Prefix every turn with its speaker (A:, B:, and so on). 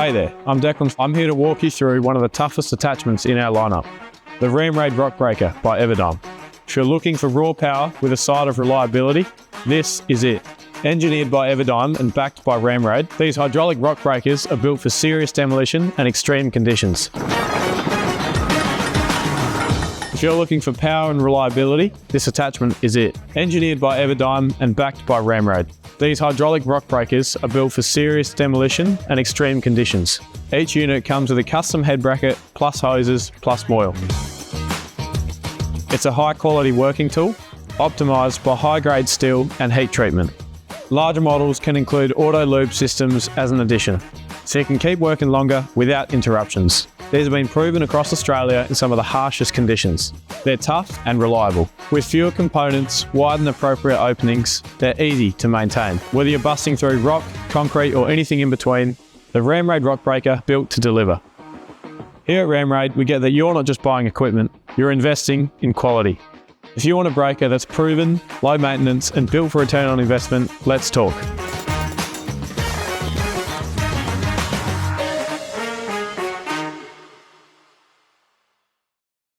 A: Hey there, I'm Declan. I'm here to walk you through one of the toughest attachments in our lineup, the RAMRADE Rock Breaker by Everdigm. If you're looking for raw power with a side of reliability, this is it. Engineered by Everdigm and backed by RAMRADE, these hydraulic rock breakers are built for serious demolition and extreme conditions. If you're looking for power and reliability, this attachment is it. Engineered by Everdigm and backed by RAMRADE, these hydraulic rock breakers are built for serious demolition and extreme conditions. Each unit comes with a custom head bracket, plus hoses, plus moil. It's a high quality working tool, optimised by high grade steel and heat treatment. Larger models can include auto lube systems as an addition, so you can keep working longer without interruptions. These have been proven across Australia in some of the harshest conditions. They're tough and reliable. With fewer components, wide and appropriate openings, they're easy to maintain. Whether you're busting through rock, concrete or anything in between, the RAMRADE Rock Breaker built to deliver. Here at RAMRADE, we get that you're not just buying equipment, you're investing in quality. If you want a breaker that's proven, low maintenance and built for return on investment, let's talk.